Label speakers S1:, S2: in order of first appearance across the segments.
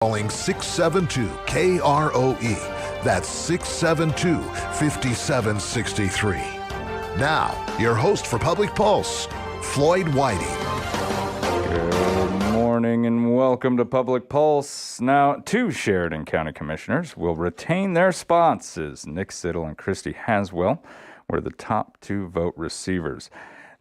S1: Calling 672-KROE. That's 672-5763. Now, your host for Public Pulse, Floyd Whiting.
S2: Good morning and welcome to Public Pulse. Now, two Sheridan County Commissioners will retain their spots as Nick Siddle and Christy Haswell were the top two vote receivers.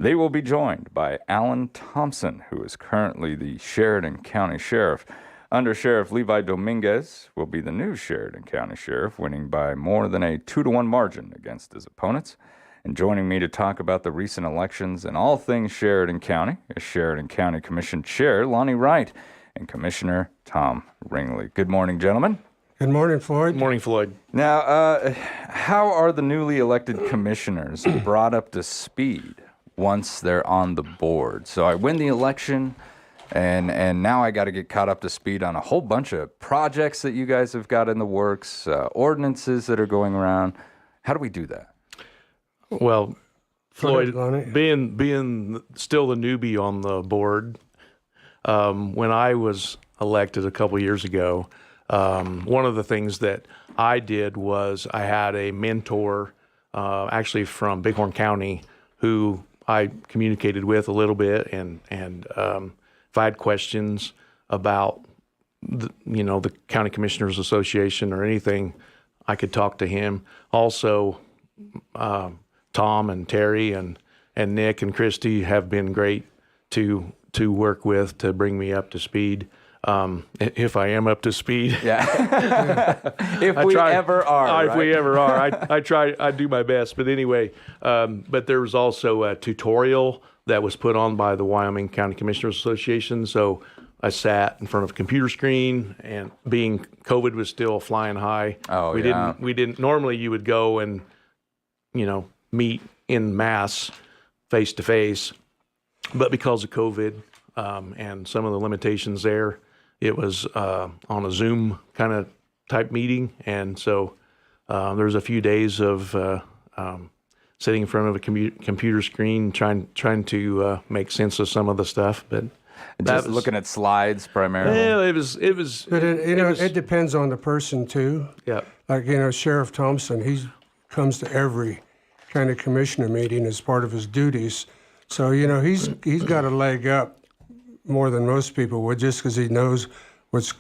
S2: They will be joined by Alan Thompson, who is currently the Sheridan County Sheriff. Under Sheriff Levi Dominguez will be the new Sheridan County Sheriff, winning by more than a 2-1 margin against his opponents. And joining me to talk about the recent elections and all things Sheridan County is Sheridan County Commission Chair Lonnie Wright and Commissioner Tom Ringley. Good morning, gentlemen.
S3: Good morning, Floyd.
S4: Good morning, Floyd.
S2: Now, how are the newly elected commissioners brought up to speed once they're on the board? So I win the election, and now I got to get caught up to speed on a whole bunch of projects that you guys have got in the works, ordinances that are going around. How do we do that?
S4: Well, Floyd, being still the newbie on the board, when I was elected a couple years ago, one of the things that I did was I had a mentor, actually from Bighorn County, who I communicated with a little bit, and if I had questions about the County Commissioners Association or anything, I could talk to him. Also, Tom and Terry and Nick and Christy have been great to work with to bring me up to speed. If I am up to speed.
S2: Yeah. If we ever are.
S4: I do my best. But anyway, but there was also a tutorial that was put on by the Wyoming County Commissioners Association. So I sat in front of a computer screen, and being COVID was still flying high. We didn't normally you would go and, meet in mass face to face, but because of COVID, and some of the limitations there, it was on a Zoom kind of type meeting. And so there's a few days of sitting in front of a computer screen trying to make sense of some of the stuff. But
S2: just looking at slides primarily.
S4: Yeah, it was.
S3: But it depends on the person too.
S4: Yeah.
S3: Like Sheriff Thompson, he comes to every kind of commissioner meeting as part of his duties. So he's got a leg up more than most people would, just because he knows what's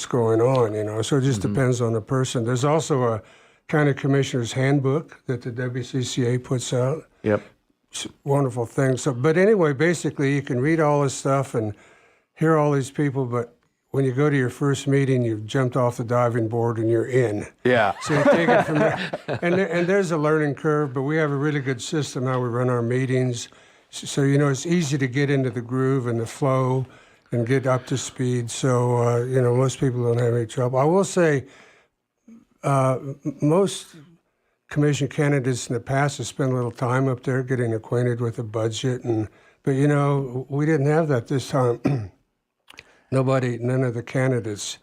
S3: going on. So it just depends on the person. There's also a kind of commissioner's handbook that the WCCA puts out.
S4: Yep.
S3: It's a wonderful thing. So, but anyway, basically, you can read all this stuff and hear all these people, but when you go to your first meeting, you've jumped off the diving board and you're in.
S2: Yeah.
S3: So you take it from there. And there's a learning curve, but we have a really good system how we run our meetings. So, it's easy to get into the groove and the flow and get up to speed. So, most people don't have any trouble. I will say most commission candidates in the past have spent a little time up there getting acquainted with the budget. But we didn't have that this time. None of the candidates,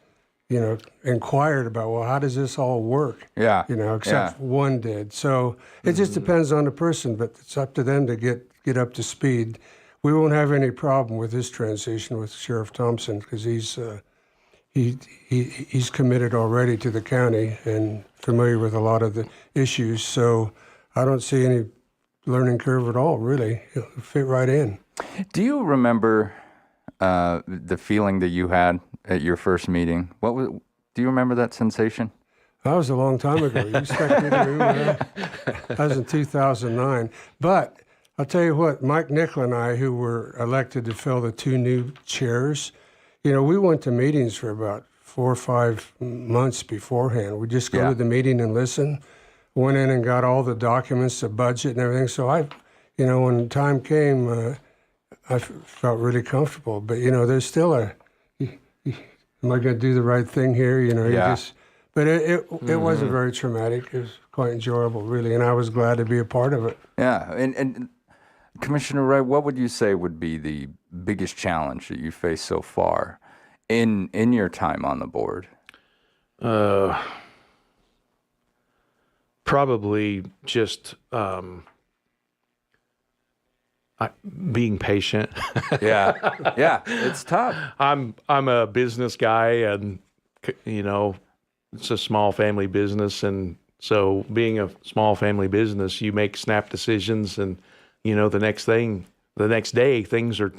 S3: inquired about, well, how does this all work?
S2: Yeah.
S3: Except one did. So it just depends on the person, but it's up to them to get up to speed. We won't have any problem with this transition with Sheriff Thompson, because he's committed already to the county and familiar with a lot of the issues. So I don't see any learning curve at all, really. He'll fit right in.
S2: Do you remember the feeling that you had at your first meeting? Do you remember that sensation?
S3: That was a long time ago. You expect me to remember that? That was in 2009. But I'll tell you what, Mike Nickel and I, who were elected to fill the two new chairs, we went to meetings for about 4 or 5 months beforehand. We just go to the meeting and listen. Went in and got all the documents, the budget and everything. So when the time came, I felt really comfortable. But, there's still am I going to do the right thing here? But it wasn't very traumatic. It was quite enjoyable, really, and I was glad to be a part of it.
S2: Yeah, and Commissioner Wright, what would you say would be the biggest challenge that you faced so far in your time on the board?
S4: Probably just being patient.
S2: Yeah, it's tough.
S4: I'm a business guy, and it's a small family business, and so being a small family business, you make snap decisions, and the next day things are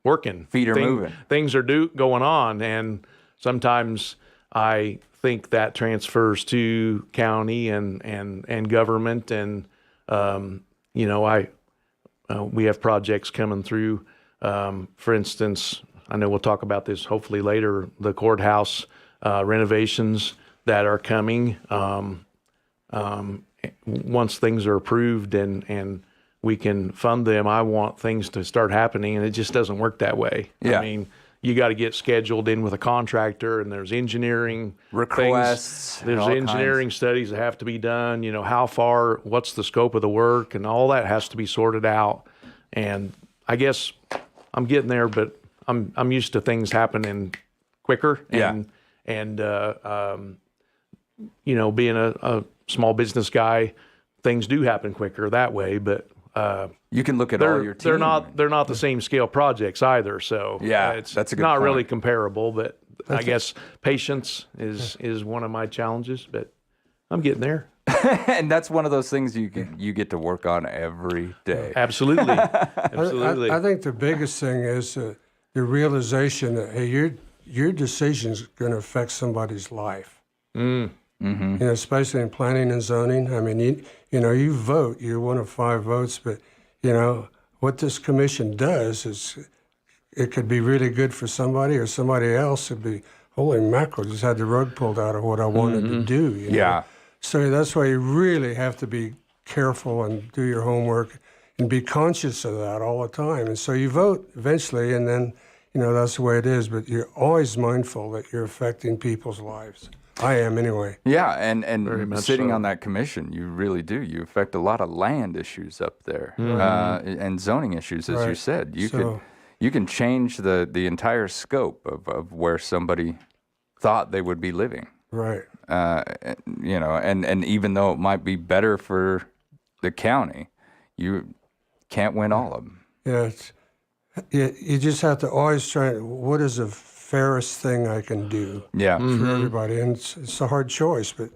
S4: working,
S2: Feet are moving,
S4: things are going on, and sometimes I think that transfers to county and government, and we have projects coming through. For instance, I know we'll talk about this hopefully later, the courthouse renovations that are coming. Once things are approved and we can fund them, I want things to start happening, and it just doesn't work that way.
S2: Yeah.
S4: I mean, you got to get scheduled in with a contractor, and there's engineering
S2: requests,
S4: there's engineering studies that have to be done. How far, what's the scope of the work, and all that has to be sorted out. And I guess I'm getting there, but I'm used to things happening quicker. And being a small business guy, things do happen quicker that way. But
S2: you can look at all your team.
S4: They're not the same scale projects either. So
S2: that's a good
S4: not
S2: point.
S4: Really comparable. But I guess patience is one of my challenges. But I'm getting there.
S2: And that's one of those things you get to work on every day.
S4: Absolutely. Absolutely.
S3: I think the biggest thing is the realization that, hey, your decision's going to affect somebody's life.
S2: Mm-hmm.
S3: Especially in planning and zoning. I mean, you vote. You're one of 5 votes, but what this commission does is it could be really good for somebody, or somebody else would be, holy mackerel, just had the rug pulled out of what I wanted to do.
S2: Yeah.
S3: So that's why you really have to be careful and do your homework and be conscious of that all the time. And so you vote eventually, and then, that's the way it is. But you're always mindful that you're affecting people's lives. I am anyway.
S2: Yeah, and sitting
S4: so.
S2: on that commission, you really do. You affect a lot of land issues up there, and zoning issues, as you said. You can change the entire scope of where somebody thought they would be living.
S3: Right.
S2: And even though it might be better for the county, you can't win all of them.
S3: Yeah, you just have to always try, what is the fairest thing I can do for everybody? And it's a hard choice, but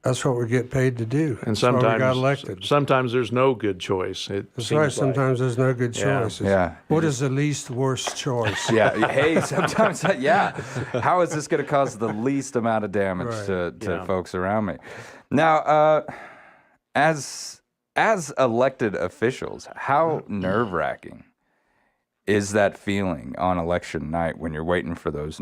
S3: that's what we get paid to do.
S4: And
S3: that's why we got elected.
S4: Sometimes there's no good choice.
S3: That's right. Sometimes there's no good choice.
S2: Yeah.
S3: What is the least worst choice?
S2: Yeah. Hey, sometimes, how is this going to cause the least amount of damage to folks around me? Now, as elected officials, how nerve-wracking is that feeling on election night when you're waiting for those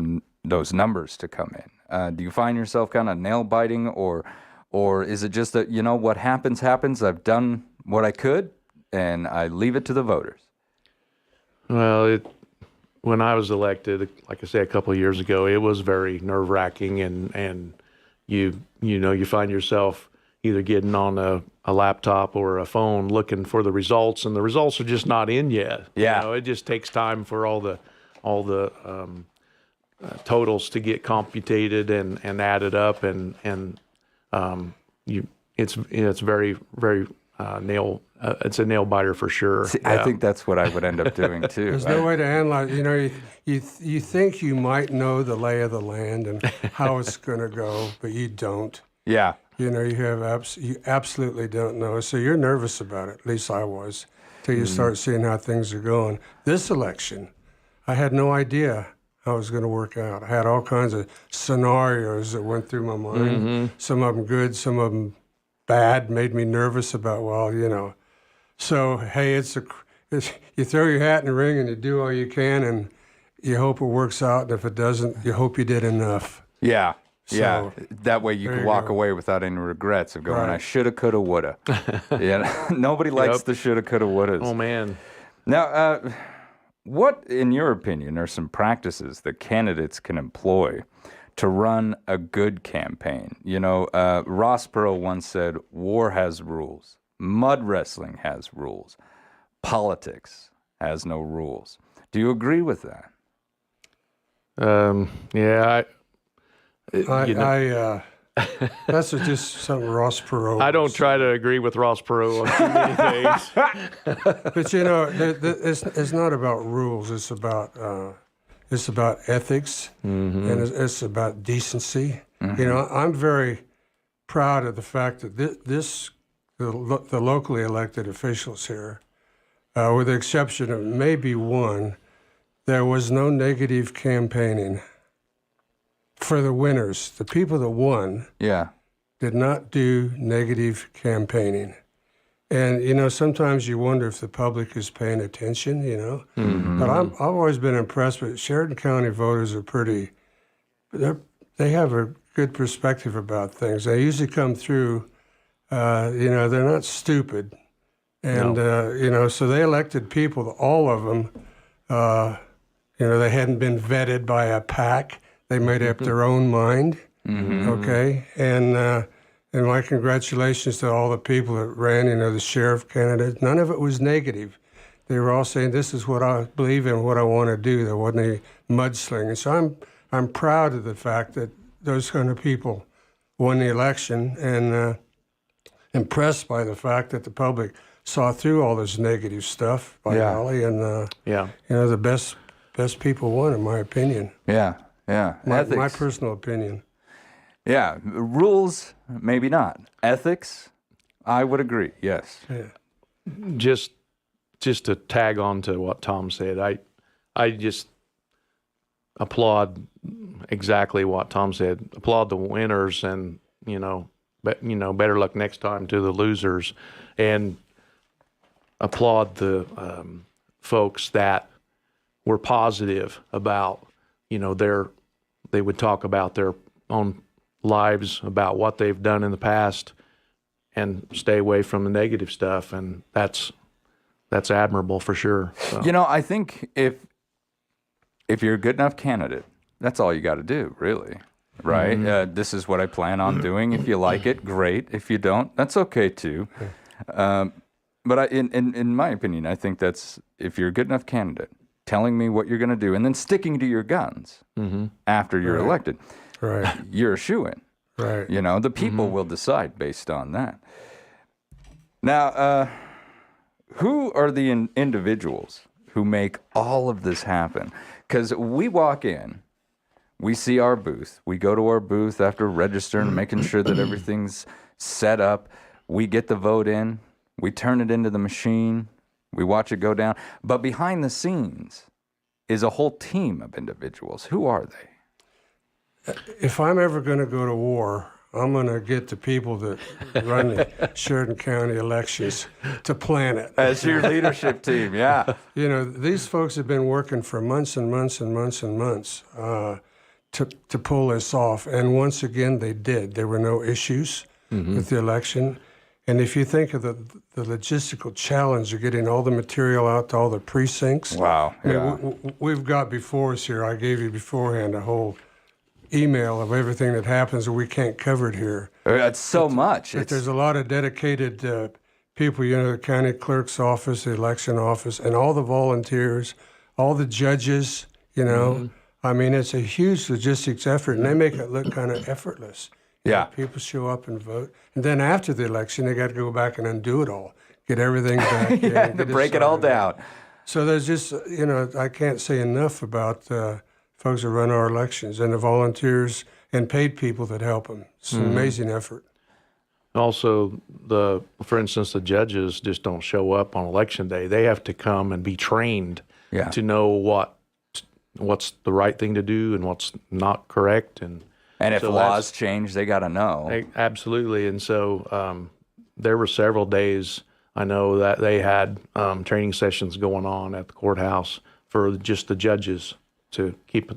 S2: numbers to come in? Do you find yourself kind of nail-biting, or is it just that, what happens, I've done what I could, and I leave it to the voters?
S4: Well, when I was elected, like I say, a couple of years ago, it was very nerve-wracking, and you find yourself either getting on a laptop or a phone looking for the results, and the results are just not in yet.
S2: Yeah.
S4: It just takes time for all the totals to get computed and added up, and it's very, very it's a nail biter for sure.
S2: See, I think that's what I would end up doing too.
S3: There's no way to analyze. You think you might know the lay of the land and how it's going to go, but you don't.
S2: Yeah.
S3: You absolutely don't know. So you're nervous about it. At least I was, till you start seeing how things are going. This election, I had no idea how it was going to work out. I had all kinds of scenarios that went through my mind. Some of them good, some of them bad, made me nervous about, So, hey, you throw your hat in the ring and you do all you can, and you hope it works out. And if it doesn't, you hope you did enough.
S2: Yeah.
S3: So,
S2: that way you can walk away without any regrets of going, I shoulda, coulda, woulda. Nobody likes the shoulda, coulda, wouldas.
S4: Oh, man.
S2: Now, what, in your opinion, are some practices that candidates can employ to run a good campaign? Ross Perot once said, war has rules. Mud wrestling has rules. Politics has no rules. Do you agree with that?
S3: That's just something Ross Perot.
S4: I don't try to agree with Ross Perot on too many things.
S3: But it's not about rules. It's about It's about ethics, and it's about decency. You know, I'm very proud of the fact that the locally elected officials here, with the exception of maybe one, there was no negative campaigning for the winners. The people that won did not do negative campaigning. And, you know, sometimes you wonder if the public is paying attention, you know. But I've always been impressed with Sheridan County voters are they have a good perspective about things. They usually come through, you know, they're not stupid. And, you know, so they elected people, all of them, you know, they hadn't been vetted by a PAC. They made up their own mind, okay? And my congratulations to all the people that ran, you know, the sheriff candidates. None of it was negative. They were all saying, this is what I believe in, what I want to do. There wasn't any mudslinging. So I'm proud of the fact that those kind of people won the election, and impressed by the fact that the public saw through all this negative stuff by golly, and you know, the best people won, in my opinion. My personal opinion.
S2: Yeah, rules, maybe not. Ethics, I would agree, yes.
S3: Yeah.
S4: Just to tag on to what Tom said, I just applaud exactly what Tom said. Applaud the winners, and better luck next time to the losers, and applaud the folks that were positive about, you know, they would talk about their own lives, about what they've done in the past, and stay away from the negative stuff, and that's admirable for sure. So.
S2: You know, I think if you're a good enough candidate, that's all you got to do, really, right? This is what I plan on doing. If you like it, great. If you don't, that's okay too. But in my opinion, I think that's, if you're a good enough candidate, telling me what you're going to do, and then sticking to your guns after you're elected.
S3: Right.
S2: You're a shoo-in.
S3: Right.
S2: You know, the people will decide based on that. Now, who are the individuals who make all of this happen? Because we walk in, we see our booth. We go to our booth after registering, making sure that everything's set up. We get the vote in. We turn it into the machine. We watch it go down. But behind the scenes is a whole team of individuals. Who are they?
S3: If I'm ever going to go to war, I'm going to get the people that run the Sheridan County elections to plan it.
S2: As your leadership team, yeah.
S3: You know, these folks have been working for months and months and months and months to pull this off. And once again, they did. There were no issues with the election. And if you think of the logistical challenge of getting all the material out to all the precincts.
S2: Wow. Yeah.
S3: We've got before us here, I gave you beforehand a whole email of everything that happens, and we can't cover it here.
S2: That's so much.
S3: But there's a lot of dedicated people, you know, the county clerk's office, the election office, and all the volunteers, all the judges, you know. I mean, it's a huge logistics effort, and they make it look kind of effortless. You know, people show up and vote. And then after the election, they got to go back and undo it all, get everything back.
S2: To break it all down.
S3: So there's just, you know, I can't say enough about folks that run our elections and the volunteers and paid people that help them. It's an amazing effort.
S4: Also, for instance, the judges just don't show up on election day. They have to come and be trained to know what's the right thing to do and what's not correct. And
S2: if laws change, they got to know.
S4: Absolutely. And so there were several days, I know, that they had training sessions going on at the courthouse for just the judges to keep,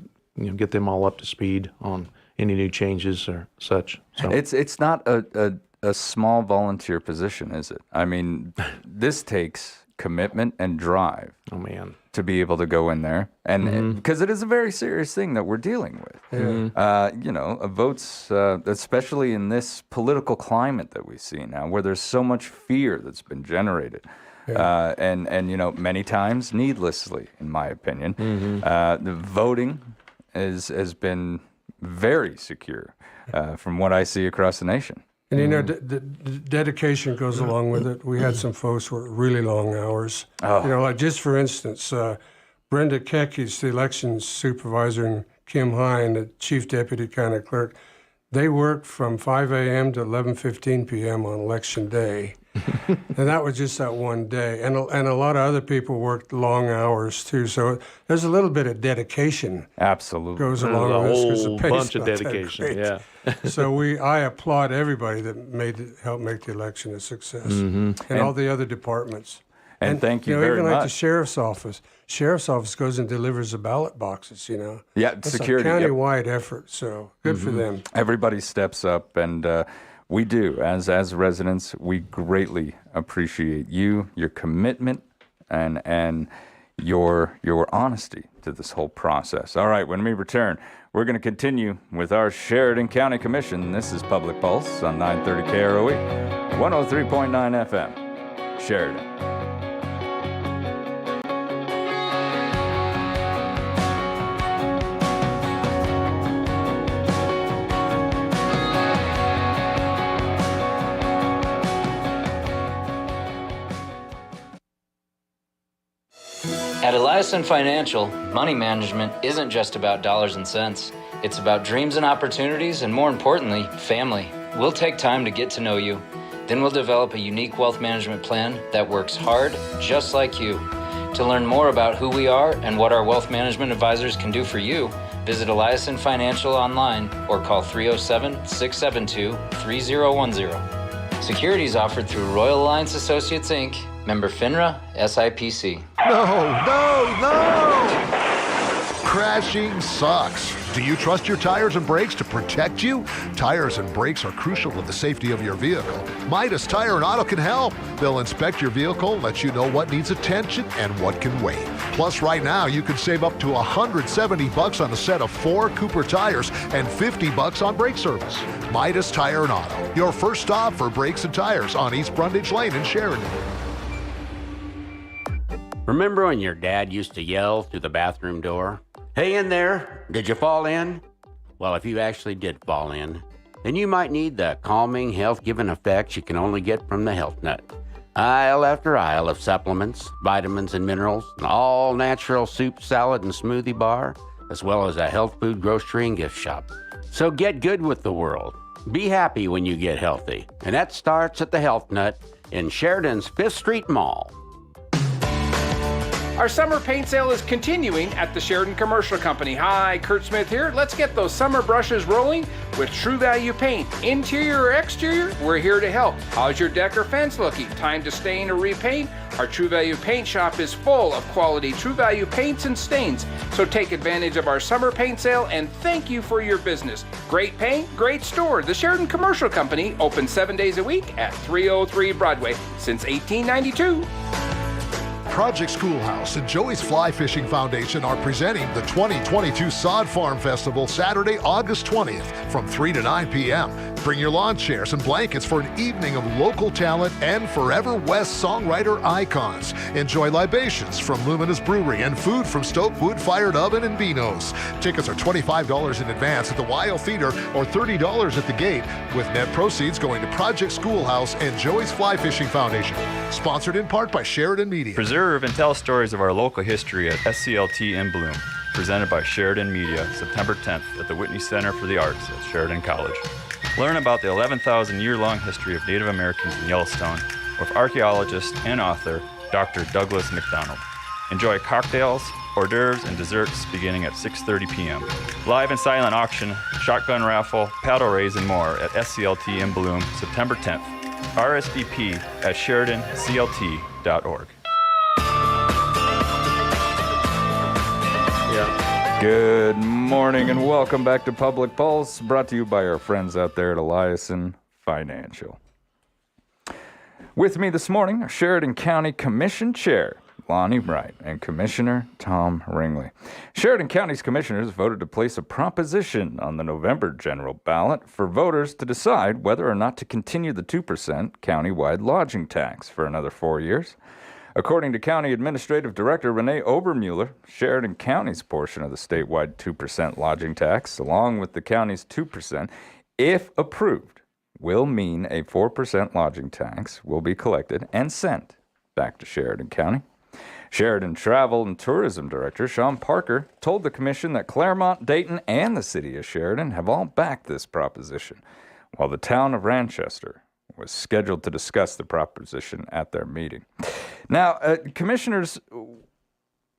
S4: get them all up to speed on any new changes or such. So
S2: it's not a small volunteer position, is it? I mean, this takes commitment and drive.
S4: Oh man,
S2: to be able to go in there, and because it is a very serious thing that we're dealing with. Votes, especially in this political climate that we see now, where there's so much fear that's been generated. And many times needlessly, in my opinion. The voting has been very secure from what I see across the nation.
S3: And you know, the dedication goes along with it. We had some folks who were really long hours. You know, like just for instance, Brenda Kekis, the elections supervisor, and Kim Hine, the chief deputy county clerk, they worked from 5 a.m. to 11:15 p.m. on election day. And that was just that one day. And a lot of other people worked long hours too. So there's a little bit of dedication.
S2: Absolutely.
S3: Goes along with this. 'Cause the
S4: whole
S3: pay's
S4: bunch of
S3: not that
S4: dedication.
S3: great.
S4: Yeah.
S3: So I applaud everybody that helped make the election a success, and all the other departments.
S2: And thank you very
S3: even like
S2: much.
S3: the sheriff's office. Sheriff's office goes and delivers the ballot boxes.
S2: Yeah,
S3: it's
S2: security.
S3: a county-wide effort. So good for them.
S2: Everybody steps up, and we do. As residents, we greatly appreciate you, your commitment, and your honesty to this whole process. All right, when we return, we're going to continue with our Sheridan County Commission. This is Public Pulse on 930 KROE, 103.9 FM, Sheridan.
S5: At Eliason Financial, money management isn't just about dollars and cents. It's about dreams and opportunities, and more importantly, family. We'll take time to get to know you. Then we'll develop a unique wealth management plan that works hard, just like you. To learn more about who we are and what our wealth management advisors can do for you, visit Eliason Financial online or call 307-672-3010. Securities offered through Royal Alliance Associates, Inc., member FINRA, SIPC.
S1: No! Crashing sucks. Do you trust your tires and brakes to protect you? Tires and brakes are crucial to the safety of your vehicle. Midas Tire and Auto can help. They'll inspect your vehicle, let you know what needs attention and what can wait. Plus, right now, you can save up to $170 on a set of 4 Cooper tires and $50 on brake service. Midas Tire and Auto, your first stop for brakes and tires on East Brundage Lane in Sheridan.
S6: Remember when your dad used to yell through the bathroom door, "Hey in there, did you fall in?" Well, if you actually did fall in, then you might need the calming, health-giving effects you can only get from the Health Nut. Aisle after aisle of supplements, vitamins and minerals, an all-natural soup, salad, and smoothie bar, as well as a health food grocery and gift shop. So get good with the world. Be happy when you get healthy. And that starts at the Health Nut in Sheridan's 5th Street Mall.
S7: Our summer paint sale is continuing at the Sheridan Commercial Company. Hi, Kurt Smith here. Let's get those summer brushes rolling with True Value Paint. Interior or exterior, we're here to help. How's your deck or fence looking? Time to stain or repaint? Our True Value Paint shop is full of quality True Value paints and stains. So take advantage of our summer paint sale and thank you for your business. Great paint, great store. The Sheridan Commercial Company, open 7 days a week at 303 Broadway since 1892.
S1: Project Schoolhouse and Joey's Fly Fishing Foundation are presenting the 2022 Sod Farm Festival Saturday, August 20th from 3 to 9 p.m. Bring your lawn chairs and blankets for an evening of local talent and Forever West songwriter icons. Enjoy libations from Luminous Brewery and food from Stoke Wood Fired Oven and Beano's. Tickets are $25 in advance at the Weil Theater or $30 at the gate, with net proceeds going to Project Schoolhouse and Joey's Fly Fishing Foundation. Sponsored in part by Sheridan Media.
S8: Preserve and tell stories of our local history at SCLT in Bloom. Presented by Sheridan Media, September 10th at the Whitney Center for the Arts at Sheridan College. Learn about the 11,000-year-long history of Native Americans in Yellowstone with archaeologist and author Dr. Douglas McDonald. Enjoy cocktails, hors d'oeuvres, and desserts beginning at 6:30 p.m. Live and silent auction, shotgun raffle, paddle raise, and more at SCLT in Bloom, September 10th. RSVP at SheridanCLT.org.
S2: Good morning and welcome back to Public Pulse, brought to you by our friends out there at Eliason Financial. With me this morning are Sheridan County Commission Chair Lonnie Bright and Commissioner Tom Ringley. Sheridan County's commissioners voted to place a proposition on the November general ballot for voters to decide whether or not to continue the 2% countywide lodging tax for another 4 years. According to County Administrative Director Renee Obermueller, Sheridan County's portion of the statewide 2% lodging tax, along with the county's 2%, if approved, will mean a 4% lodging tax will be collected and sent back to Sheridan County. Sheridan Travel and Tourism Director Sean Parker told the commission that Claremont, Dayton, and the city of Sheridan have all backed this proposition, while the town of Ranchester was scheduled to discuss the proposition at their meeting. Now, commissioners,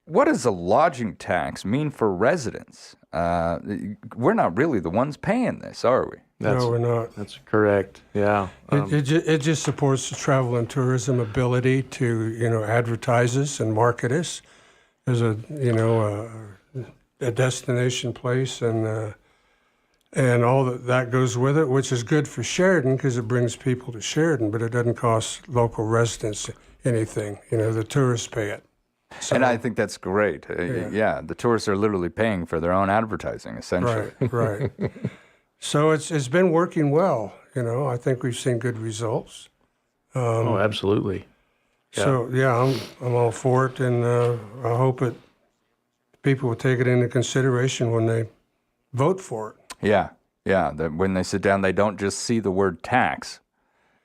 S2: what does a lodging tax mean for residents? We're not really the ones paying this, are we?
S3: No, we're not.
S4: That's correct. Yeah.
S3: It just supports the travel and tourism ability to, advertise us and market us as a destination place and all that goes with it, which is good for Sheridan because it brings people to Sheridan, but it doesn't cost local residents anything. The tourists pay it. So,
S2: and I think that's great. Yeah, the tourists are literally paying for their own advertising, essentially.
S3: Right. So it's been working well. I think we've seen good results.
S4: Absolutely. Yeah.
S3: So I'm all for it, and I hope people will take it into consideration when they vote for it.
S2: Yeah. That when they sit down, they don't just see the word tax.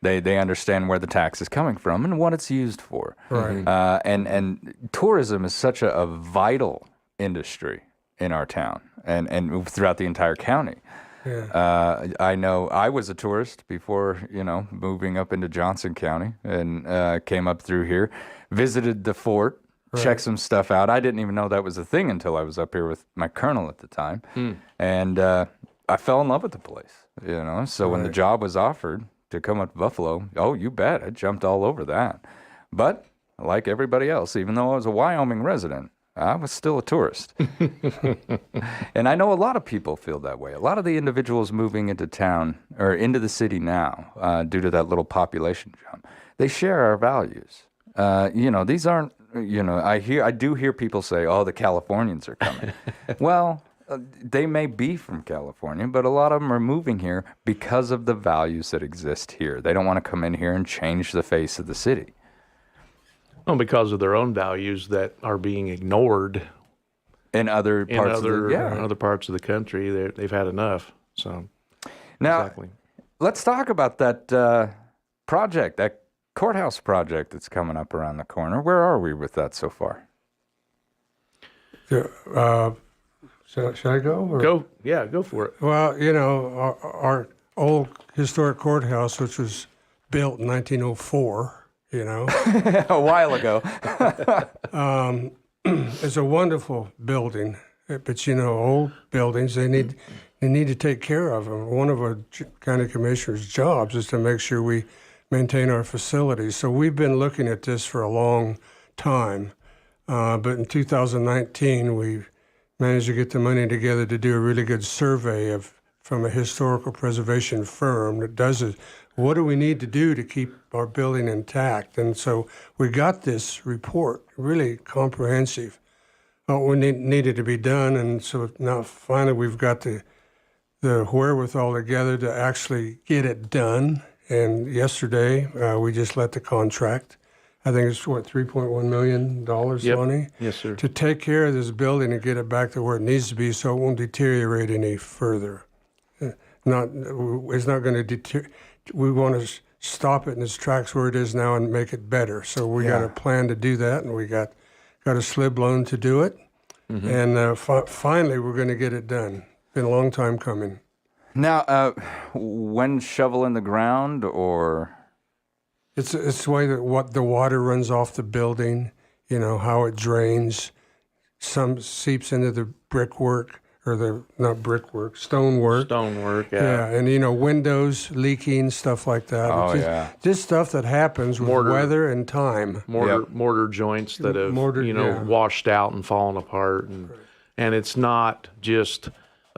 S2: They understand where the tax is coming from and what it's used for.
S3: Right.
S2: And tourism is such a vital industry in our town and throughout the entire county.
S3: Yeah.
S2: I know I was a tourist before, moving up into Johnson County and came up through here, visited the fort, checked some stuff out. I didn't even know that was a thing until I was up here with my colonel at the time. And I fell in love with the place, So when the job was offered to come up to Buffalo, oh, you bet, I jumped all over that. But like everybody else, even though I was a Wyoming resident, I was still a tourist. And I know a lot of people feel that way. A lot of the individuals moving into town or into the city now, due to that little population jump, they share our values. These aren't, I do hear people say, oh, the Californians are coming. Well, they may be from California, but a lot of them are moving here because of the values that exist here. They don't want to come in here and change the face of the city.
S4: Well, because of their own values that are being ignored
S2: in other parts
S4: of the country. They've had enough. So
S2: now,
S4: exactly.
S2: Let's talk about that project, that courthouse project that's coming up around the corner. Where are we with that so far?
S3: Should I go?
S4: Go for it.
S3: Well, our old historic courthouse, which was built in 1904,
S2: a while ago.
S3: It's a wonderful building, but old buildings, they need to take care of them. One of our county commissioner's jobs is to make sure we maintain our facilities. So we've been looking at this for a long time, but in 2019 we managed to get the money together to do a really good survey from a historical preservation firm that does it. What do we need to do to keep our building intact? And so we got this report, really comprehensive, what needed to be done. And so now finally we've got the wherewithal together to actually get it done. And yesterday we just let the contract. I think it's $3.1 million, Lonnie?
S4: Yes, sir.
S3: To take care of this building and get it back to where it needs to be so it won't deteriorate any further. It's not going to deteriorate. We want to stop it in its tracks where it is now and make it better. So we got a plan to do that, and we got a SLIB loan to do it. And finally, we're going to get it done. Been a long time coming.
S2: Now, when shovel in the ground, or
S3: it's the way that the water runs off the building. How it drains. Some seeps into the brickwork. Or stonework.
S4: Stonework, yeah.
S3: And windows leaking, stuff like that. Just stuff that happens with weather and time.
S4: Mortar joints that have washed out and fallen apart, and it's not just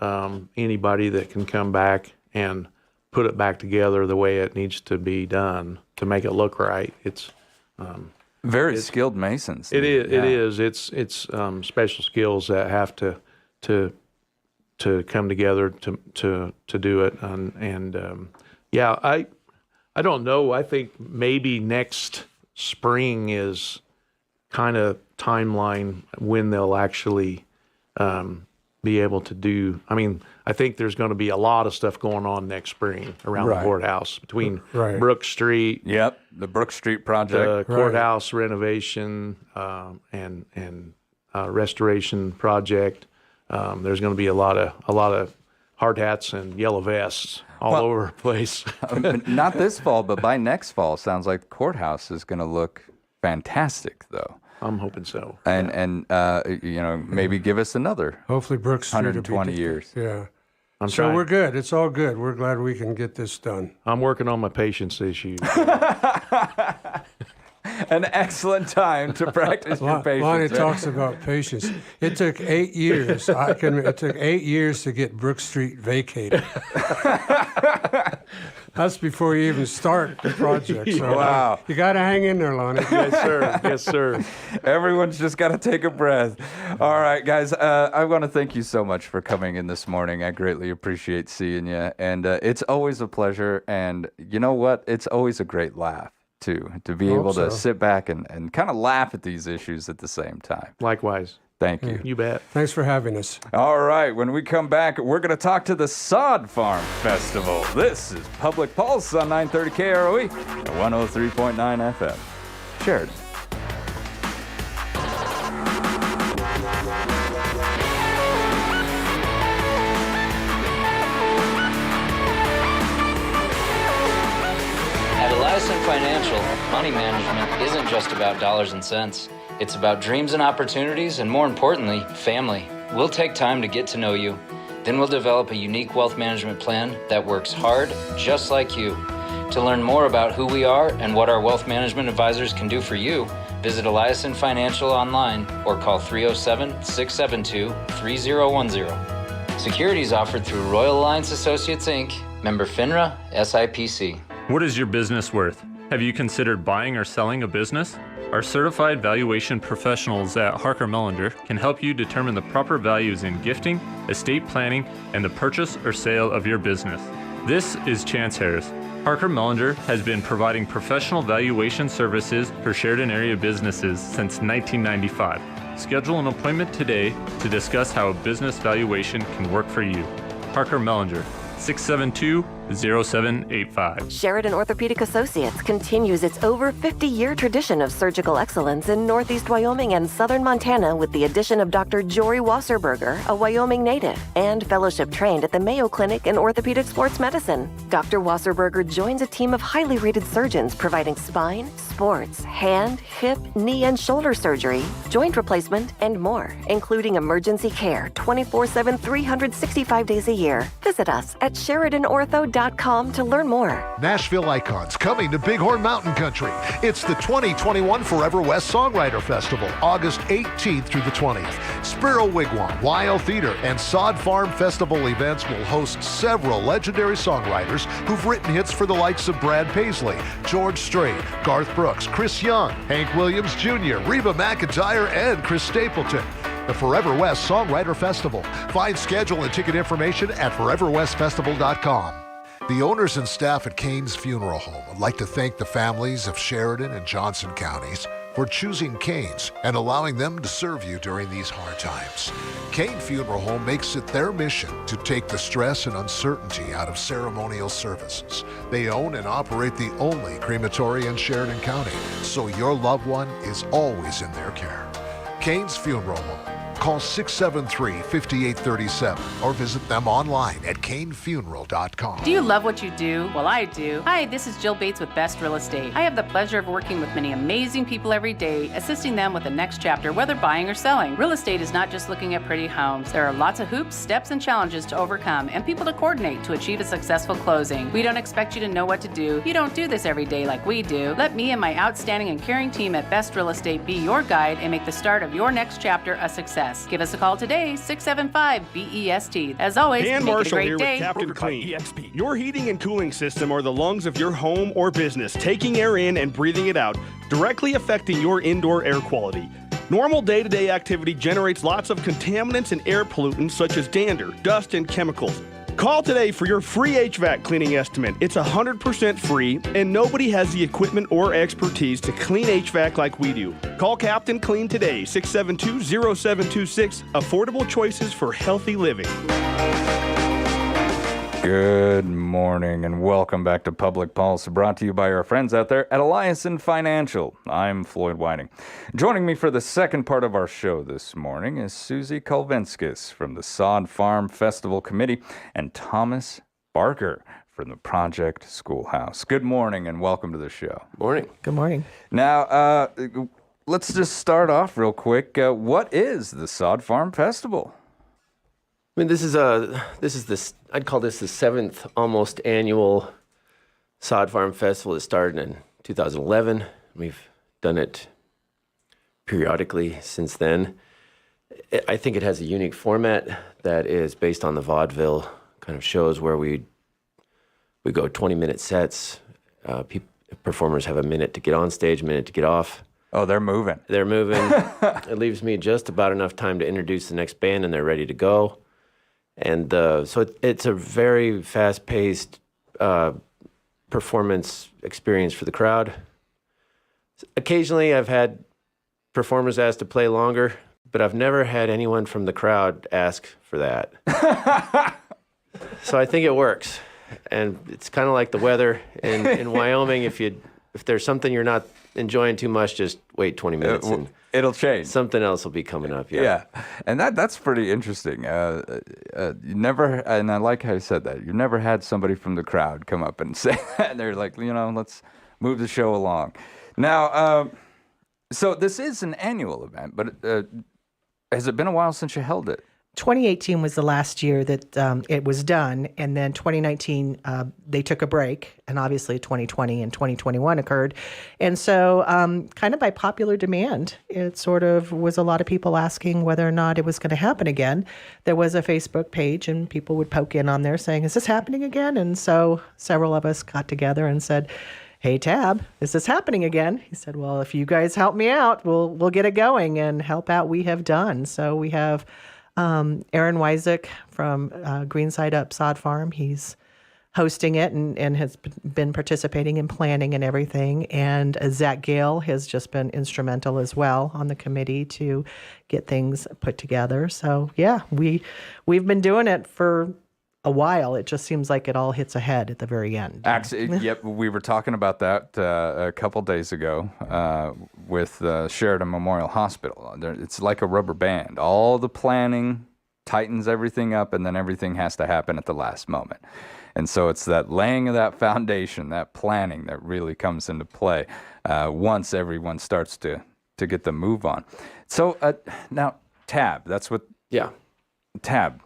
S4: anybody that can come back and put it back together the way it needs to be done to make it look right. It's
S2: very skilled masons.
S4: It is. It's special skills that have to come together to do it, I don't know. I think maybe next spring is kind of timeline when they'll actually be able to do. I mean, I think there's going to be a lot of stuff going on next spring around the courthouse between Brook Street.
S2: Yep, the Brook Street project,
S4: the courthouse renovation and restoration project. There's going to be a lot of hard hats and yellow vests all over the place.
S2: Not this fall, but by next fall, sounds like the courthouse is going to look fantastic, though.
S4: I'm hoping so.
S2: And maybe give us another.
S3: Hopefully, Brook Street
S2: 120 years.
S3: Yeah.
S4: So
S3: we're good. It's all good. We're glad we can get this done.
S4: I'm working on my patience issue.
S2: An excellent time to practice your patience.
S3: Lonnie talks about patience. It took 8 years. It took 8 years to get Brook Street vacated. That's before you even start the project. So
S2: wow.
S3: You got to hang in there, Lonnie.
S4: Yes, sir. Yes, sir.
S2: Everyone's just got to take a breath. All right, guys. I want to thank you so much for coming in this morning. I greatly appreciate seeing you. And it's always a pleasure. And you know what? It's always a great laugh, too, to be able to sit back and kind of laugh at these issues at the same time.
S4: Likewise.
S2: Thank you.
S4: You bet.
S3: Thanks for having us.
S2: All right, when we come back, we're going to talk to the Sod Farm Festival. This is Public Pulse on 930 KROE and 103.9 FM. Sheridan.
S5: At Eliason Financial, money management isn't just about dollars and cents. It's about dreams and opportunities, and more importantly, family. We'll take time to get to know you. Then we'll develop a unique wealth management plan that works hard, just like you. To learn more about who we are and what our wealth management advisors can do for you, visit Eliason Financial online or call 307-672-3010. Securities offered through Royal Alliance Associates, Inc., member FINRA, SIPC.
S9: What is your business worth? Have you considered buying or selling a business? Our certified valuation professionals at Harker Mellinger can help you determine the proper values in gifting, estate planning, and the purchase or sale of your business. This is Chance Harris. Harker Mellinger has been providing professional valuation services for Sheridan area businesses since 1995. Schedule an appointment today to discuss how a business valuation can work for you. Harker Mellinger, 672-0785.
S10: Sheridan Orthopedic Associates continues its over 50-year tradition of surgical excellence in Northeast Wyoming and Southern Montana with the addition of Dr. Jory Wasserberger, a Wyoming native, and fellowship trained at the Mayo Clinic in Orthopedic Sports Medicine. Dr. Wasserberger joins a team of highly rated surgeons providing spine, sports, hand, hip, knee, and shoulder surgery, joint replacement, and more, including emergency care 24/7, 365 days a year. Visit us at SheridanOrtho.com to learn more.
S1: Nashville Icons coming to Bighorn Mountain Country. It's the 2021 Forever West Songwriter Festival, August 18th through the 20th. Sparrow Wigwam, YL Theater, and Sod Farm Festival events will host several legendary songwriters who've written hits for the likes of Brad Paisley, George Strait, Garth Brooks, Chris Young, Hank Williams Jr., Reba McEntire, and Chris Stapleton. The Forever West Songwriter Festival. Find schedule and ticket information at foreverwestfestival.com. The owners and staff at Kane's Funeral Home would like to thank the families of Sheridan and Johnson counties for choosing Kane's and allowing them to serve you during these hard times. Kane Funeral Home makes it their mission to take the stress and uncertainty out of ceremonial services. They own and operate the only crematory in Sheridan County, so your loved one is always in their care. Kane's Funeral Home. Call 673-5837 or visit them online at canefuneral.com.
S11: Do you love what you do? Well, I do. Hi, this is Jill Bates with Best Real Estate. I have the pleasure of working with many amazing people every day, assisting them with the next chapter, whether buying or selling. Real estate is not just looking at pretty homes. There are lots of hoops, steps, and challenges to overcome and people to coordinate to achieve a successful closing. We don't expect you to know what to do. You don't do this every day like we do. Let me and my outstanding and caring team at Best Real Estate be your guide and make the start of your next chapter a success. Give us a call today, 675-BEST. As always,
S12: Dan
S11: make
S12: Marshall
S11: it a
S12: here
S11: great
S12: with
S11: day.
S12: Captain Clean. Your heating and cooling system are the lungs of your home or business, taking air in and breathing it out, directly affecting your indoor air quality. Normal day-to-day activity generates lots of contaminants and air pollutants such as dander, dust, and chemicals. Call today for your free HVAC cleaning estimate. It's 100% free, and nobody has the equipment or expertise to clean HVAC like we do. Call Captain Clean today, 672-0726. Affordable choices for healthy living.
S2: Good morning and welcome back to Public Pulse, brought to you by our friends out there at Elias Financial. I'm Floyd Whiting. Joining me for the second part of our show this morning is Susie Kolvenskis from the Sod Farm Festival Committee and Thomas Barker from the Project Schoolhouse. Good morning and welcome to the show.
S13: Morning. Good morning.
S2: Now, let's just start off real quick. What is the Sod Farm Festival?
S13: I mean, I'd call this the seventh almost annual Sod Farm Festival. It started in 2011. We've done it periodically since then. I think it has a unique format that is based on the vaudeville kind of shows where we go 20-minute sets. Performers have a minute to get on stage, a minute to get off.
S2: Oh, they're moving.
S13: They're moving. It leaves me just about enough time to introduce the next band, and they're ready to go. And so it's a very fast-paced performance experience for the crowd. Occasionally, I've had performers ask to play longer, but I've never had anyone from the crowd ask for that. So I think it works. And it's kind of like the weather in Wyoming. If there's something you're not enjoying too much, just wait 20 minutes and
S2: it'll change.
S13: Something else will be coming up.
S2: Yeah. And that's pretty interesting. You never, and I like how you said that. You never had somebody from the crowd come up and say that. They're like, let's move the show along. Now, so this is an annual event, but has it been a while since you held it?
S14: 2018 was the last year that it was done, and then 2019 they took a break, and obviously 2020 and 2021 occurred, and so kind of by popular demand, it sort of was a lot of people asking whether or not it was going to happen again. There was a Facebook page, and people would poke in on there saying, "Is this happening again?" And so several of us got together and said, "Hey, Tab, is this happening again?" He said, "Well, if you guys help me out, we'll get it going," and help out we have done. So we have Aaron Wyzik from Greenside Up Sod Farm. He's hosting it and has been participating in planning and everything. And Zach Gale has just been instrumental as well on the committee to get things put together. So yeah, we've been doing it for a while. It just seems like it all hits ahead at the very end.
S2: Actually, yep, we were talking about that a couple days ago with Sheridan Memorial Hospital. It's like a rubber band. All the planning tightens everything up, and then everything has to happen at the last moment. And so it's that laying of that foundation, that planning that really comes into play once everyone starts to get the move on. So now, Tab, that's what...
S13: Yeah.
S2: Tab.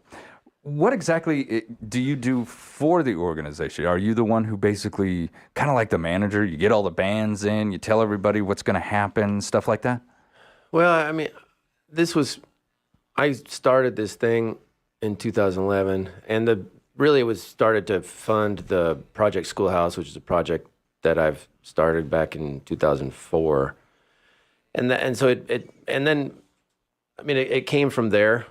S2: What exactly do you do for the organization? Are you the one who basically, kind of like the manager, you get all the bands in, you tell everybody what's going to happen, stuff like that?
S13: Well, I mean, I started this thing in 2011, and it was started to fund the Project Schoolhouse, which is a project that I've started back in 2004. And so it came from there.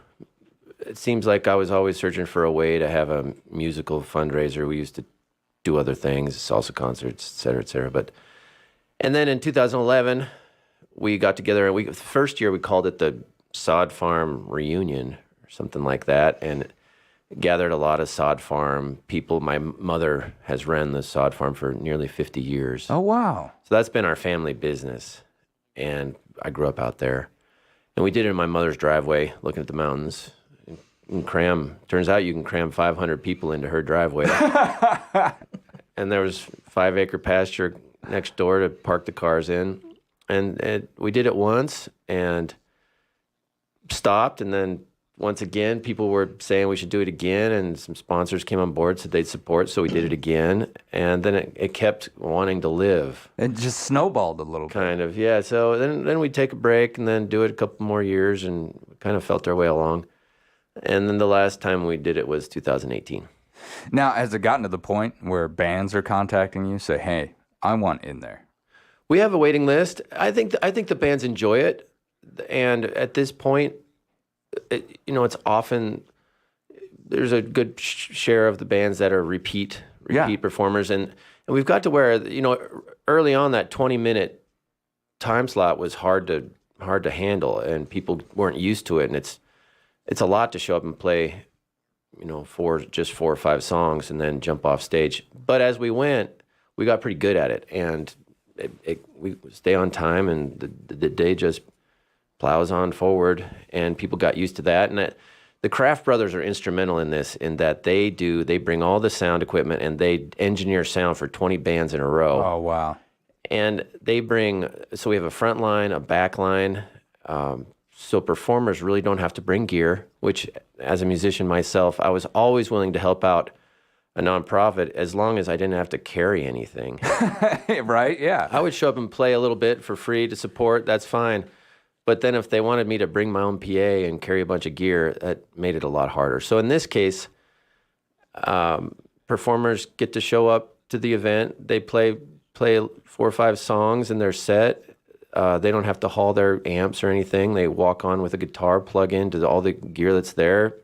S13: It seems like I was always searching for a way to have a musical fundraiser. We used to do other things, salsa concerts, et cetera. And then in 2011, we got together, and the first year we called it the Sod Farm Reunion or something like that, and gathered a lot of Sod Farm people. My mother has ran the Sod Farm for nearly 50 years.
S2: Oh, wow.
S13: So that's been our family business, and I grew up out there. And we did it in my mother's driveway, looking at the mountains. Turns out you can cram 500 people into her driveway. And there was 5-acre pasture next door to park the cars in. And we did it once and stopped. And then once again, people were saying we should do it again. And some sponsors came on board, said they'd support. So we did it again. And then it kept wanting to live.
S2: It just snowballed a little bit.
S13: Kind of, yeah. So then we'd take a break and then do it a couple more years and kind of felt our way along. And then the last time we did it was 2018.
S2: Now, has it gotten to the point where bands are contacting you, say, "Hey, I want in there"?
S13: We have a waiting list. I think the bands enjoy it, and at this point, it's often there's a good share of the bands that are repeat performers, and we've got to where, you know, early on that 20-minute time slot was hard to handle, and people weren't used to it, and it's a lot to show up and play, you know, just 4 or 5 songs and then jump off stage. But as we went, we got pretty good at it, and we stay on time, and the day just plows on forward, and people got used to that. And the Kraft brothers are instrumental in this, in that they bring all the sound equipment and they engineer sound for 20 bands in a row.
S2: Oh, wow.
S13: And so we have a front line, a back line. So performers really don't have to bring gear, which as a musician myself, I was always willing to help out a nonprofit as long as I didn't have to carry anything.
S2: Right? Yeah.
S13: I would show up and play a little bit for free to support. That's fine. But then if they wanted me to bring my own PA and carry a bunch of gear, that made it a lot harder. So in this case, performers get to show up to the event. They play 4 or 5 songs in their set. They don't have to haul their amps or anything. They walk on with a guitar, plug into all the gear that's there,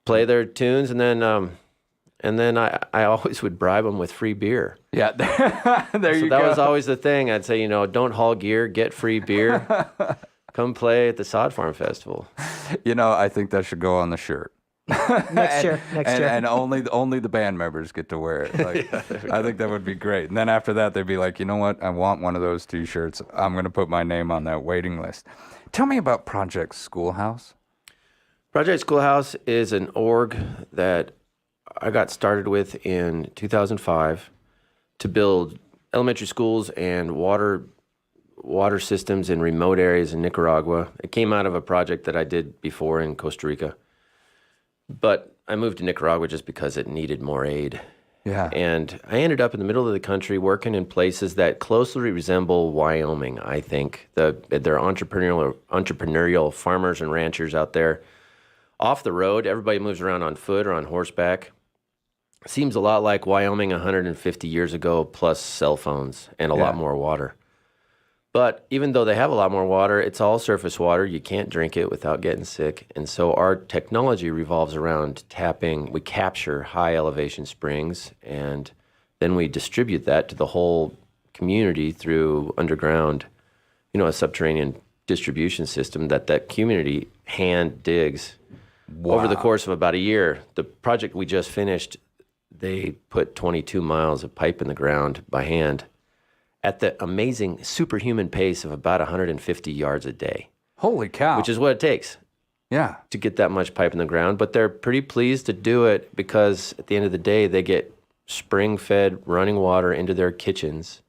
S13: play their tunes, and then I always would bribe them with free beer.
S2: Yeah, there you go.
S13: So that was always the thing. I'd say, you know, don't haul gear, get free beer. Come play at the Sod Farm Festival.
S2: You know, I think that should go on the shirt.
S14: Next year.
S2: And only the band members get to wear it. Like, I think that would be great. And then after that, they'd be like, you know what? I want one of those T-shirts. I'm going to put my name on that waiting list. Tell me about Project Schoolhouse.
S13: Project Schoolhouse is an org that I got started with in 2005 to build elementary schools and water systems in remote areas in Nicaragua. It came out of a project that I did before in Costa Rica. But I moved to Nicaragua just because it needed more aid.
S2: Yeah.
S13: And I ended up in the middle of the country working in places that closely resemble Wyoming, I think. They're entrepreneurial farmers and ranchers out there. Off the road, everybody moves around on foot or on horseback. Seems a lot like Wyoming 150 years ago, plus cell phones and a lot more water. But even though they have a lot more water, it's all surface water. You can't drink it without getting sick. And so our technology revolves around tapping. We capture high elevation springs, and then we distribute that to the whole community through underground, you know, a subterranean distribution system that community hand digs. Wow. Over the course of about a year. The project we just finished, they put 22 miles of pipe in the ground by hand at the amazing superhuman pace of about 150 yards a day.
S2: Holy cow.
S13: Which is what it takes.
S2: Yeah.
S13: To get that much pipe in the ground. But they're pretty pleased to do it because at the end of the day, they get spring-fed running water into their kitchens,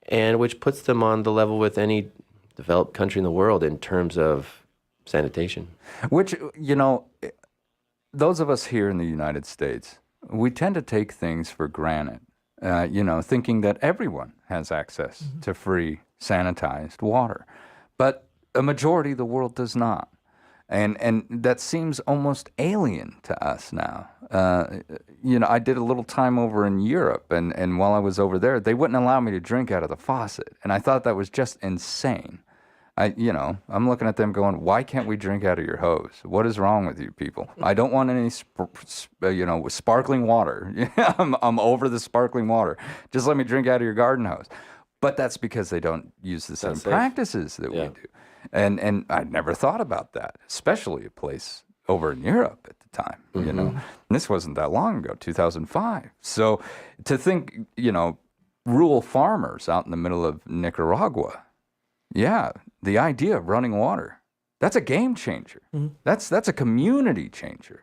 S13: and which puts them on the level with any developed country in the world in terms of sanitation.
S2: Which, you know, those of us here in the United States, we tend to take things for granted, you know, thinking that everyone has access to free, sanitized water. But a majority of the world does not. And that seems almost alien to us now. You know, I did a little time over in Europe, and while I was over there, they wouldn't allow me to drink out of the faucet. And I thought that was just insane. I'm looking at them going, why can't we drink out of your hose? What is wrong with you people? I don't want any, sparkling water. I'm over the sparkling water. Just let me drink out of your garden hose. But that's because they don't use the same practices that we do. And I never thought about that, especially a place over in Europe at the time, you know. And this wasn't that long ago, 2005. So to think, you know, rural farmers out in the middle of Nicaragua, yeah, the idea of running water, that's a game changer. That's a community changer,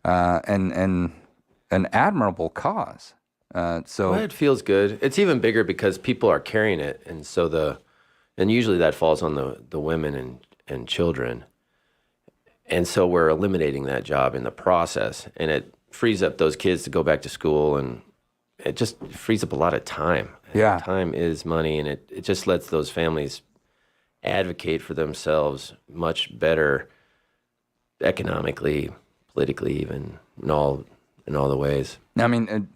S2: and an admirable cause. So
S13: it feels good. It's even bigger because people are carrying it, and so and usually that falls on the women and children. And so we're eliminating that job in the process, and it frees up those kids to go back to school, and it just frees up a lot of time.
S2: Yeah.
S13: Time is money, and it just lets those families advocate for themselves much better economically, politically, even in all the ways.
S2: I mean, an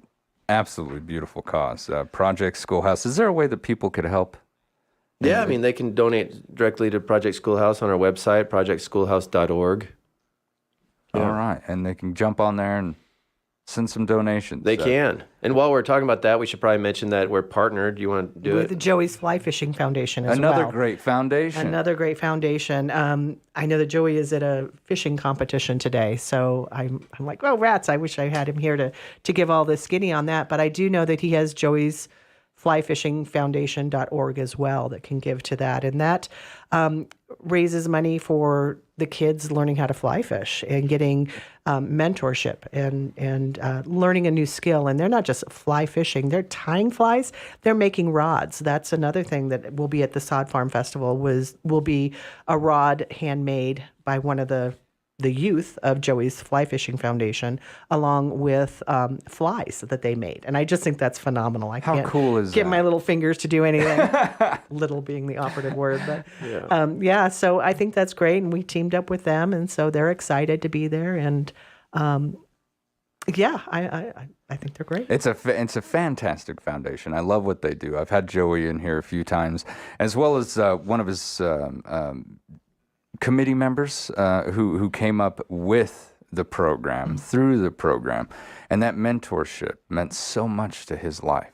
S2: absolutely beautiful cause. Project Schoolhouse. Is there a way that people could help?
S13: Yeah, I mean, they can donate directly to Project Schoolhouse on our website, projectschoolhouse.org.
S2: All right. And they can jump on there and send some donations.
S13: They can. And while we're talking about that, we should probably mention that we're partnered. You want to do
S14: with
S13: it?
S14: the Joey's Fly Fishing Foundation as
S2: Another
S14: well.
S2: great foundation.
S14: Another great foundation. I know that Joey is at a fishing competition today, so I'm like, oh, rats! I wish I had him here to give all the skinny on that. But I do know that he has Joey's flyfishingfoundation.org as well that can give to that, and that raises money for the kids learning how to fly fish and getting mentorship and learning a new skill. And they're not just fly fishing; they're tying flies. They're making rods. That's another thing that will be at the Sod Farm Festival. Will be a rod handmade by one of the youth of Joey's Fly Fishing Foundation, along with flies that they made. And I just think that's phenomenal. I
S2: How
S14: can't
S2: cool is
S14: get
S2: that?
S14: my little fingers to do anything. Little being the operative word. But so I think that's great. And we teamed up with them. And so they're excited to be there. And I think they're great.
S2: It's a fantastic foundation. I love what they do. I've had Joey in here a few times, as well as one of his committee members who came up with the program, through the program. And that mentorship meant so much to his life.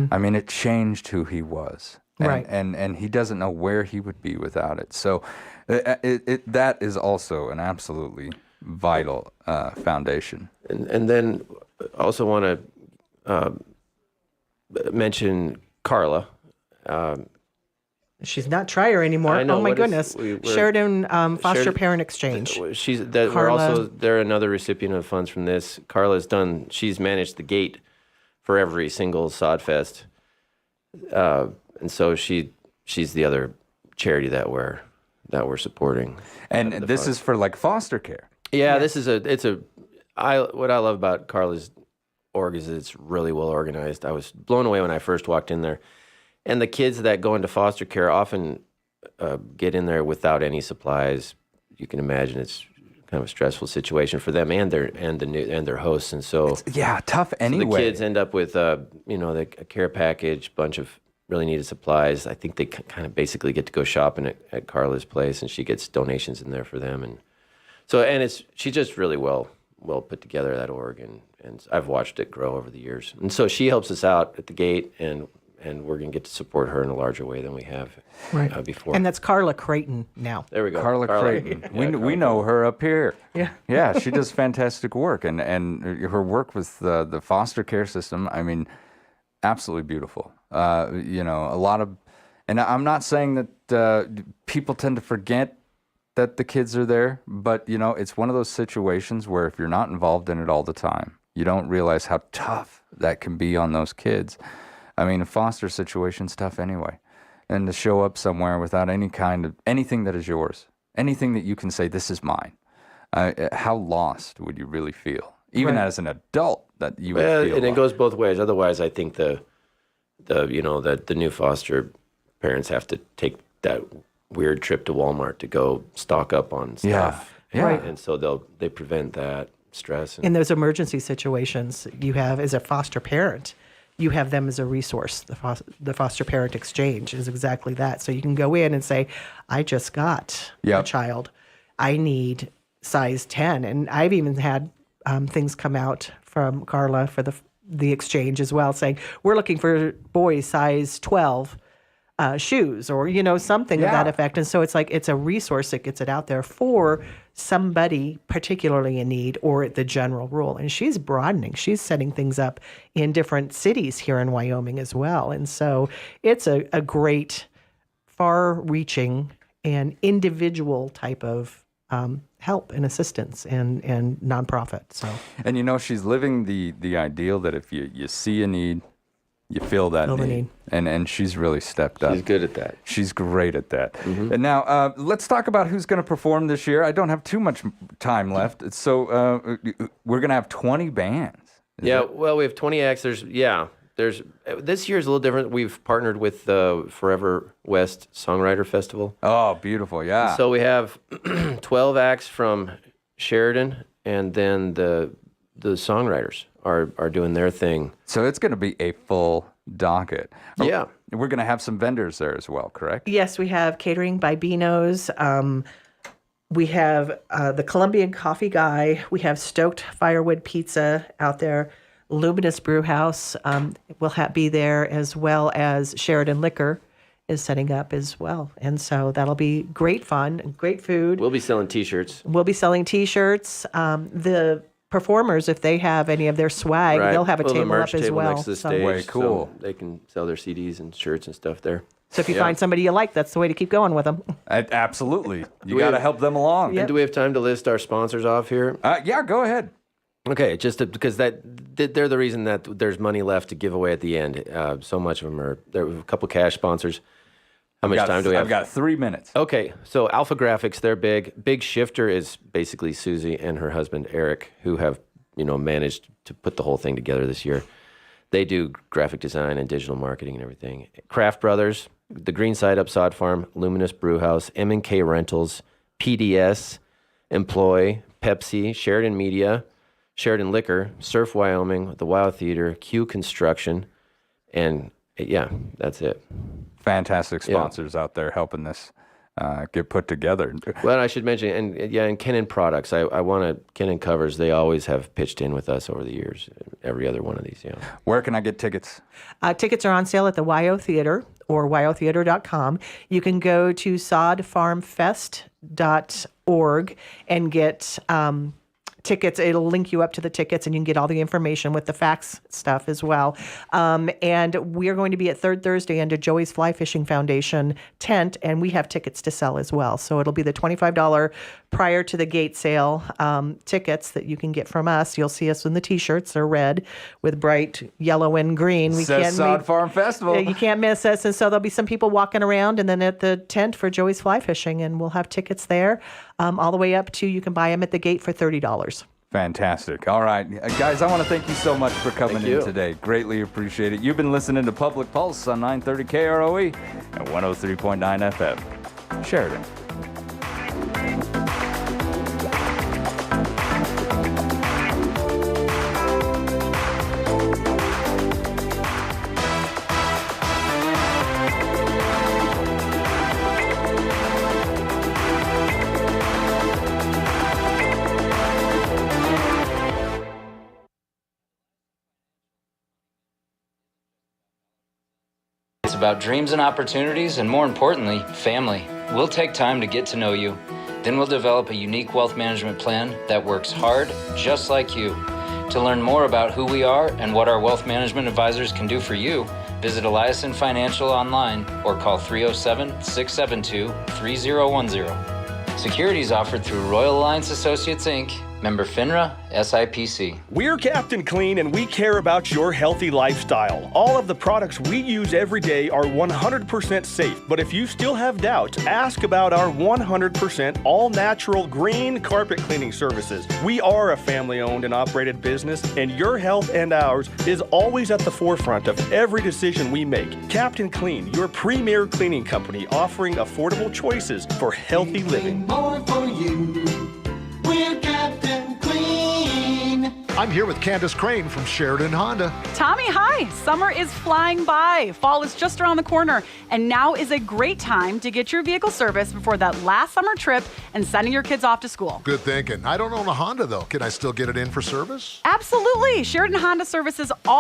S2: I mean, it changed who he was.
S14: Right.
S2: And he doesn't know where he would be without it. So that is also an absolutely vital foundation.
S13: And then also want to mention Carla.
S14: She's not Trier anymore.
S13: I know,
S14: Oh my
S13: what is-
S14: goodness.
S13: we're-
S14: Sheridan Foster
S13: Sheridan-
S14: Parent Exchange.
S13: We're
S14: Carla.
S13: also, they're another recipient of funds from this. She's managed the gate for every single Sodfest. And so she's the other charity that we're supporting.
S2: And this is for like foster care.
S13: Yeah, this is what I love about Carla's org is it's really well organized. I was blown away when I first walked in there. And the kids that go into foster care often get in there without any supplies. You can imagine it's kind of a stressful situation for them and their hosts. And so
S2: tough anyway.
S13: So the kids end up with a care package, bunch of really needed supplies. I think they kind of basically get to go shopping at Carla's place, and she gets donations in there for them. And so she's just really well put together, that org, and I've watched it grow over the years. And so she helps us out at the gate, and we're going to get to support her in a larger way than we have before.
S14: And that's Carla Creighton now.
S13: There we go.
S2: Carla Creighton. We know her up here.
S14: Yeah.
S2: Yeah, she does fantastic work. And her work with the foster care system, I mean, absolutely beautiful. A lot of, and I'm not saying that people tend to forget that the kids are there, but, it's one of those situations where if you're not involved in it all the time, you don't realize how tough that can be on those kids. I mean, a foster situation's tough anyway. And to show up somewhere without anything that is yours, anything that you can say, this is mine, how lost would you really feel? Even as an adult, that you would feel
S13: and it
S2: lost.
S13: goes both ways. Otherwise, I think the new foster parents have to take that weird trip to Walmart to go stock up on stuff.
S2: Yeah. Right.
S13: And so they prevent that stress.
S14: In those emergency situations, you have, as a foster parent, you have them as a resource. The foster parent exchange is exactly that. So you can go in and say, I just got a child. I need size 10. And I've even had things come out from Carla for the exchange as well, saying, we're looking for boys size 12 shoes, or, something of that effect. And so it's like, it's a resource that gets it out there for somebody particularly in need, or the general rule. And she's broadening. She's setting things up in different cities here in Wyoming as well. And so it's a great, far-reaching and individual type of help and assistance and nonprofit. So,
S2: and she's living the ideal that if you see a need, you feel that need. And she's really stepped up.
S13: She's good at that.
S2: She's great at that. Mm-hmm. And now let's talk about who's going to perform this year. I don't have too much time left. So we're going to have 20 bands.
S13: Well, we have 20 acts. There's this year's a little different. We've partnered with the Forever West Songwriter Festival.
S2: Oh, beautiful. Yeah.
S13: So we have 12 acts from Sheridan, and then the songwriters are doing their thing.
S2: So it's going to be a full docket.
S13: Yeah.
S2: We're going to have some vendors there as well, correct?
S14: Yes, we have catering by Beano's. We have the Colombian Coffee Guy. We have Stoked Firewood Pizza out there. Luminous Brew House will be there, as well as Sheridan Liquor is setting up as well. And so that'll be great fun, great food.
S13: We'll be selling T-shirts.
S14: The performers, if they have any of their swag, they'll have a
S13: the
S14: table
S13: merch
S14: up as
S13: table
S14: well.
S13: next to the stage,
S2: Way cool.
S13: so they can sell their CDs and shirts and stuff there.
S14: So if you find somebody you like, that's the way to keep going with them.
S2: Absolutely. You got to help them along.
S13: And do we have time to list our sponsors off here?
S2: Yeah, go ahead.
S13: Okay, because they're the reason that there's money left to give away at the end. So much of them there are a couple cash sponsors. How much time do we have?
S2: I've got 3 minutes.
S13: Okay, so Alpha Graphics, they're big. Big Shifter is basically Susie and her husband Eric, who have managed to put the whole thing together this year. They do graphic design and digital marketing and everything. Craft Brothers, The Green Side Up Sod Farm, Luminous Brew House, M&K Rentals, PDS, Employ, Pepsi, Sheridan Media, Sheridan Liquor, Surf Wyoming, the Wild Theater, Q Construction, and that's it.
S2: Fantastic sponsors out there helping this get put together.
S13: Well, I should mention, and Kennan Products. I want to Kennan Covers. They always have pitched in with us over the years. Every other one of these. Yeah.
S2: Where can I get tickets?
S14: Tickets are on sale at the YO Theater or yotheater.com. You can go to sodfarmfest.org and get tickets. It'll link you up to the tickets, and you can get all the information with the facts stuff as well. And we're going to be at Third Thursday under Joey's Fly Fishing Foundation tent, and we have tickets to sell as well. So it'll be the $25 prior to the gate sale tickets that you can get from us. You'll see us in the T-shirts. They're red with bright yellow and green.
S2: Says Sod Farm Festival.
S14: You can't miss us. And so there'll be some people walking around, and then at the tent for Joey's Fly Fishing, and we'll have tickets there all the way up to, you can buy them at the gate for $30.
S2: Fantastic. All right. Guys, I want to thank you so much for coming in today. Greatly appreciate it. You've been listening to Public Pulse on 930 KROE and 103.9 FM. Sheridan.
S5: It's about dreams and opportunities, and more importantly, family. We'll take time to get to know you. Then we'll develop a unique wealth management plan that works hard, just like you. To learn more about who we are and what our wealth management advisors can do for you, visit Eliason Financial online or call 307-672-3010. Securities offered through Royal Alliance Associates, Inc., member FINRA, SIPC.
S12: We're Captain Clean, and we care about your healthy lifestyle. All of the products we use every day are 100% safe, but if you still have doubts, ask about our 100% all-natural green carpet cleaning services. We are a family-owned and operated business, and your health and ours is always at the forefront of every decision we make. Captain Clean, your premier cleaning company, offering affordable choices for healthy living.
S15: More for you. We're Captain Clean.
S1: I'm here with Candace Crane from Sheridan Honda.
S16: Tommy, hi. Summer is flying by. Fall is just around the corner, and now is a great time to get your vehicle serviced before that last summer trip and sending your kids off to school.
S1: Good thinking. I don't own a Honda, though. Can I still get it in for service?
S16: Absolutely. Sheridan Honda services all